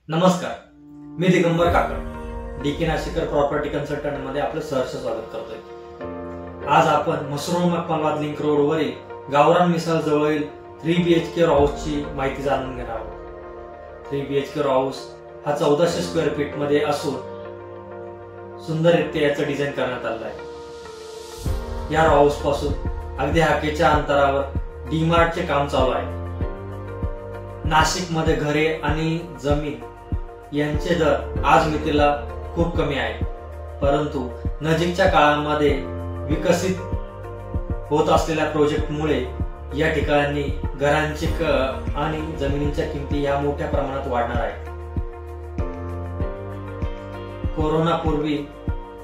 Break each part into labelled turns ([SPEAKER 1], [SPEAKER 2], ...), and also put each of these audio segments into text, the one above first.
[SPEAKER 1] नमस्कार, मी दिगंबर काकड DK नाशिकर property consultant मध्ये आपलं सहर्ष स्वागत करतोय। आज आपण मसरूळ मकमालबाद लिंक रोड वरील गावरान मिसळ जवळील 3 BHK हाऊसची माहिती जाणून घेणार आहोत। 3 BHK हाऊस हा 1400 स्क्वेअर फीट मध्ये असून सुंदररित्या याचं डिझाईन करण्यात आलं आहे। या हाऊस पासून अगदी हाकेच्या अंतरावर डीमार्टचे काम चालू आहे। नाशिक मध्ये घरे आणि जमीन यांचे दर आज मितीला खूप कमी आहे, परंतु नजीकच्या काळामध्ये विकसित होत असलेल्या प्रोजेक्टमुळे या ठिकाणी घरांची आणि जमिनींच्या किमती या मोठ्या प्रमाणात वाढणार आहेत। कोरोना पूर्वी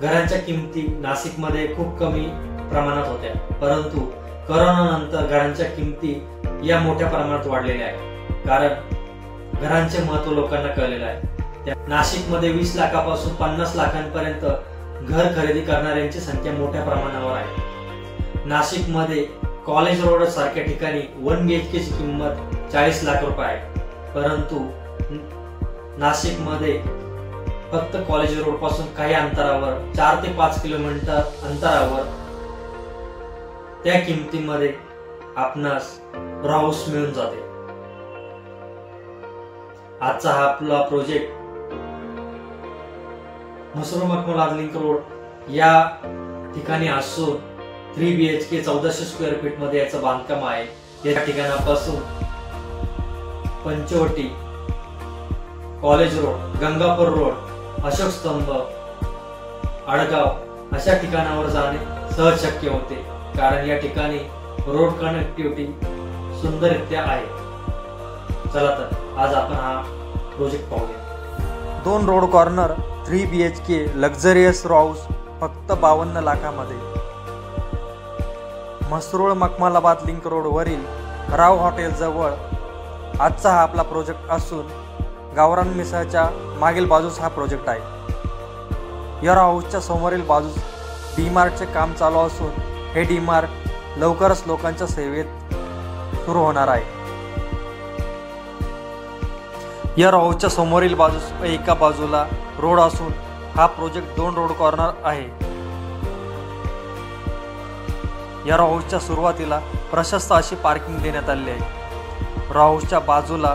[SPEAKER 1] घरांच्या किमती नाशिकमध्ये खूप कमी प्रमाणात होत्या, परंतु कोरोना नंतर घरांच्या किमती या मोठ्या प्रमाणात वाढलेल्या आहेत, कारण घरांचे महत्त्व लोकांना कळलेलं आहे। नाशिकमध्ये 20 लाखापासून 50 लाखांपर्यंत घर खरेदी करणाऱ्यांची संख्या मोठ्या प्रमाणावर आहे। नाशिकमध्ये कॉलेज रोड सारख्या ठिकाणी 1 BHK ची किंमत 40 लाख रुपये आहे, परंतु नाशिकमध्ये फक्त कॉलेज रोड पासून काही अंतरावर 4 ते 5 किलोमीटर अंतरावर त्या किमतीमध्ये आपणास हाऊस मिळून जाते। आजचा हा आपला प्रोजेक्ट मसरूळ मकमालबाद लिंक रोड या ठिकाणी असून 3 BHK 1400 स्क्वेअर फीट मध्ये याचं बांधकाम आहे। या ठिकाणापासून Panchavati, college road, Gangapur road, Ashok Stambh, Adgaon अशा ठिकाणावर जाणे सहज शक्य होते, कारण या ठिकाणी रोड कनेक्टिव्हिटी सुंदररित्या आहे। चला तर आज आपण हा प्रोजेक्ट पाहूया।
[SPEAKER 2] 2 road corner 3 BHK luxurious house फक्त 52 लाखामध्ये। मसरूळ मकमालबाद लिंक रोड वरील राव हॉटेल जवळ आजचा हा आपला प्रोजेक्ट असून गावरान मिसळच्या मागील बाजूस हा प्रोजेक्ट आहे। या हाऊसच्या समोरील बाजूस डीमार्टचे काम चालू असून हे डीमार्ट लवकरच लोकांच्या सेवेत सुरू होणार आहे। या हाऊसच्या समोरील बाजूस एका बाजूला रोड असून हा प्रोजेक्ट 2 रोड कॉर्नर आहे। या हाऊसच्या सुरुवातीला प्रशस्त अशी पार्किंग देण्यात आली आहे। हाऊसच्या बाजूला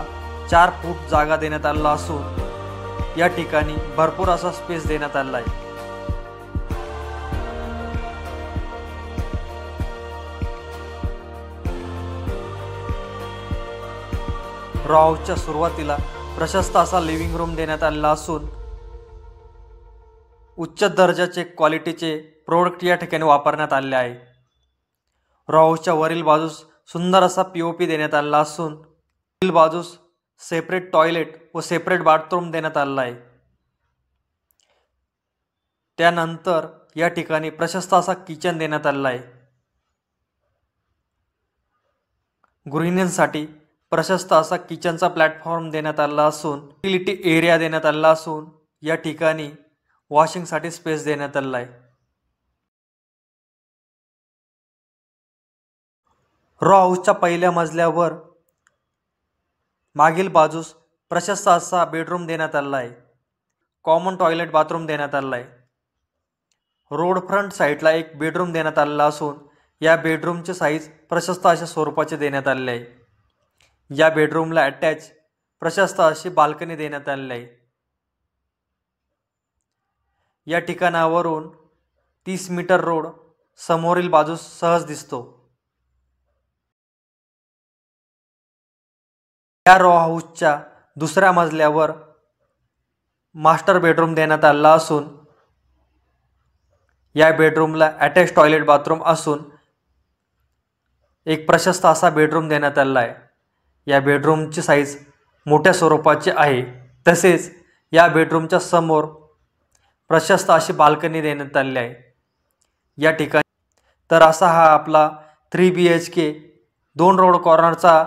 [SPEAKER 2] 4 फूट जागा देण्यात आला असून या ठिकाणी भरपूर असा स्पेस देण्यात आला आहे। हाऊसच्या सुरुवातीला प्रशस्त असा लिव्हिंग रूम देण्यात आलेला असून उच्च दर्जाचे क्वालिटीचे प्रोडक्ट या ठिकाणी वापरण्यात आले आहे। हाऊसच्या वरील बाजूस सुंदर असा POP देण्यात आलेला असून वरील बाजूस सेपरेट टॉयलेट व सेपरेट बाथरूम देण्यात आलेला आहे। त्यानंतर या ठिकाणी प्रशस्त असा किचन देण्यात आलेला आहे। गृहिणींसाठी प्रशस्त असा किचनचा प्लॅटफॉर्म देण्यात आला असून युटिलिटी एरिया देण्यात आला असून या ठिकाणी वॉशिंगसाठी स्पेस देण्यात आला आहे। हाऊसच्या पहिल्या मजल्यावर मागील बाजूस प्रशस्त असा बेडरूम देण्यात आला आहे। कॉमन टॉयलेट बाथरूम देण्यात आला आहे। रोड फ्रंट साईडला एक बेडरूम देण्यात आलेला असून या बेडरूमचे साईज प्रशस्त अशा स्वरूपाचे देण्यात आलेले आहे। या बेडरूमला अटॅच प्रशस्त अशी बाल्कनी देण्यात आलेली आहे। या ठिकाणावरून 30 मीटर रोड समोरील बाजूस सहज दिसतो। या हाऊसच्या दुसऱ्या मजल्यावर मास्टर बेडरूम देण्यात आला असून या बेडरूमला अटॅच टॉयलेट बाथरूम असून एक प्रशस्त असा बेडरूम देण्यात आला आहे। या बेडरूमची साईज मोठ्या स्वरूपाची आहे। तसेच या बेडरूमच्या समोर प्रशस्त अशी बाल्कनी देण्यात आली आहे। या ठिकाणी तर असा हा आपला 3 BHK 2 रोड कॉर्नरचा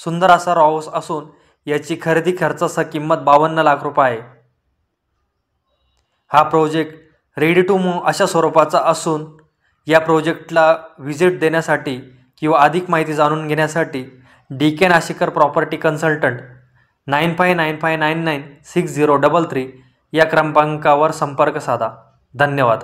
[SPEAKER 2] सुंदर असा हाऊस असून याची खरेदी खर्चाची किंमत 52 लाख रुपये आहे। हा प्रोजेक्ट रेडी टू मूव्ह अशा स्वरूपाचा असून या प्रोजेक्टला व्हिजिट देण्यासाठी किंवा अधिक माहिती जाणून घेण्यासाठी डीके नाशिकर प्रॉपर्टी कन्सल्टंट 9595996033 या क्रमांकावर संपर्क साधा. धन्यवाद.